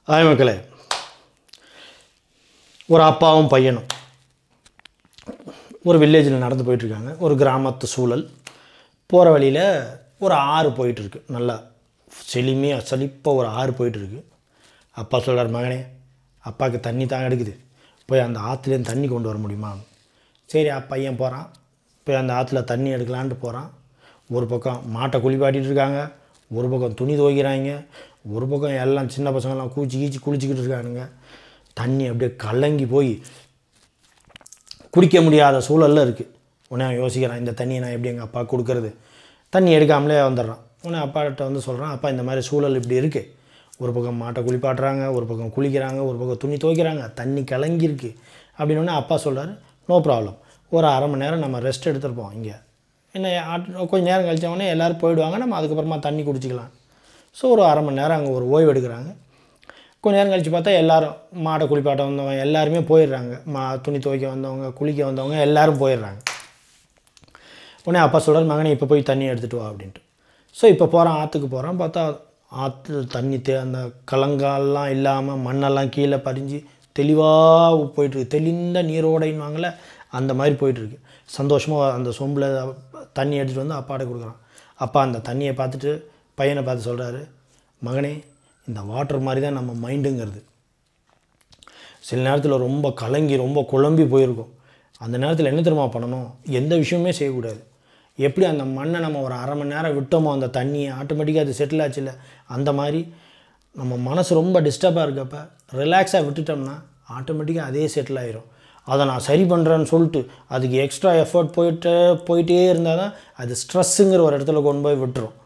Hi மக்களே, ஒரு அப்பாவும் பையனும் ஒரு வில்லேஜில் நடந்து போயிட்டுருக்காங்க. ஒரு கிராமத்து சூழல். போகிற வழியில் ஒரு ஆறு போயிட்டுருக்கு. நல்லா செழிப்பாக ஒரு ஆறு போயிட்டுருக்கு. அப்பா சொல்கிறார், மகனே, அப்பாவுக்கு தண்ணி தான் எடுக்குது, போய் அந்த ஆற்றுலேருந்து தண்ணி கொண்டு வர முடியுமா? சரி, பையன் போகிறான். போய் அந்த ஆற்றுல தண்ணி எடுக்கலான்ட்டு போகிறான். ஒரு பக்கம் மாட்டை குளிப்பாட்டிகிட்டு இருக்காங்க, ஒரு பக்கம் துணி துவைக்கிறாங்க, ஒரு பக்கம் எல்லாம் சின்ன பசங்கள்லாம் குளிச்சிக்கிட்டு இருக்கானுங்க. தண்ணி அப்படியே கலங்கி போய் குடிக்க முடியாத சூழலில் இருக்குது. உடனே அவன் யோசிக்கிறான், இந்த தண்ணியை நான் எப்படி எங்கள் அப்பா கொடுக்கறது? தண்ணி எடுக்காமலே வந்துடுறான். உடனே அப்பாட்ட வந்து சொல்கிறான், அப்பா இந்த மாதிரி சூழல் இப்படி இருக்குது. ஒரு பக்கம் மாட்டை குளிப்பாட்டுறாங்க, ஒரு பக்கம் குளிக்கிறாங்க, ஒரு பக்கம் துணி துவைக்கிறாங்க, தண்ணி கலங்கிருக்கு அப்படின்னு. அப்பா சொல்கிறார், நோ ப்ராப்ளம், ஒரு அரை மணி நேரம் நம்ம ரெஸ்ட் எடுத்துருப்போம். இங்கே என்ன கொஞ்சம் நேரம் கழிச்சவொடனே எல்லோரும் போயிடுவாங்க, நம்ம அதுக்கப்புறமா தண்ணி குடிச்சிக்கலாம். ஸோ ஒரு அரை மணி நேரம் அங்கே ஒரு ஓய்வு எடுக்கிறாங்க. கொஞ்சம் நேரம் கழித்து பார்த்தா எல்லோரும் மாடை குளிப்பாட்ட வந்தவங்க எல்லாருமே போயிடுறாங்க. துணி துவைக்க வந்தவங்க, குளிக்க வந்தவங்க எல்லோரும் போயிடுறாங்க. உடனே அப்பா சொல்கிறார், மகனே இப்போ போய் தண்ணி எடுத்துகிட்டு வா அப்படின்ட்டு. ஸோ இப்போ போகிறான், ஆற்றுக்கு போகிறான். பார்த்தா ஆற்று தண்ணி அந்த கலங்காலெலாம் இல்லாமல் மண்ணெல்லாம் கீழே பறிஞ்சு தெளிவாக போயிட்டுருக்கு. தெளிந்த நீரோடைன்னுவாங்களே, அந்த மாதிரி போயிட்டுருக்கு. சந்தோஷமாக அந்த சொம்பில் தண்ணி எடுத்துகிட்டு வந்து அப்பாட்ட கொடுக்குறான். அப்பா அந்த தண்ணியை பார்த்துட்டு பையனை பார்த்து சொல்கிறாரு, மகனே, இந்த வாட்டர் மாதிரி தான் நம்ம மைண்டுங்கிறது. சில நேரத்தில் ரொம்ப கலங்கி ரொம்ப குழம்பி போயிருக்கும். அந்த நேரத்தில் என்ன தெரியுமா பண்ணணும்? எந்த விஷயமே செய்யக்கூடாது. எப்படி அந்த மண்ணை நம்ம ஒரு அரை மணி நேரம் விட்டோமோ, அந்த தண்ணியை ஆட்டோமேட்டிக்காக அது செட்டில் ஆச்சுல்ல, அந்த மாதிரி நம்ம மனசு ரொம்ப டிஸ்டர்பாக இருக்கப்போ ரிலாக்ஸாக விட்டுட்டோம்னா ஆட்டோமேட்டிக்காக அதே செட்டில் ஆகிரும். அதை நான் சரி பண்ணுறேன்னு சொல்லிட்டு அதுக்கு எக்ஸ்ட்ரா எஃபர்ட் போயிட்டே இருந்தால் தான் அது ஸ்ட்ரெஸ்ஸுங்கிற ஒரு இடத்துல கொண்டு போய் விட்டுரும்.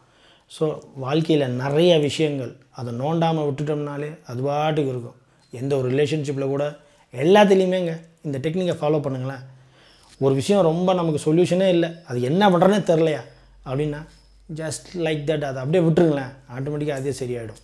ஸோ வாழ்க்கையில் நிறைய விஷயங்கள் அதை நோண்டாமல் விட்டுட்டோம்னாலே அது பாட்டுக்கு இருக்கும். எந்த ஒரு ரிலேஷன்ஷிப்பில் கூட எல்லாத்துலேயுமேங்க இந்த டெக்னிக்கை ஃபாலோ பண்ணுங்களேன். ஒரு விஷயம் ரொம்ப நமக்கு சொல்யூஷனே இல்லை, அது என்ன பண்ணுறேன்னே தெரிலையா அப்படின்னா, ஜஸ்ட் லைக் தட் அதை அப்படியே விட்டுருங்களேன், ஆட்டோமேட்டிக்காக அதே சரியாயிடும்.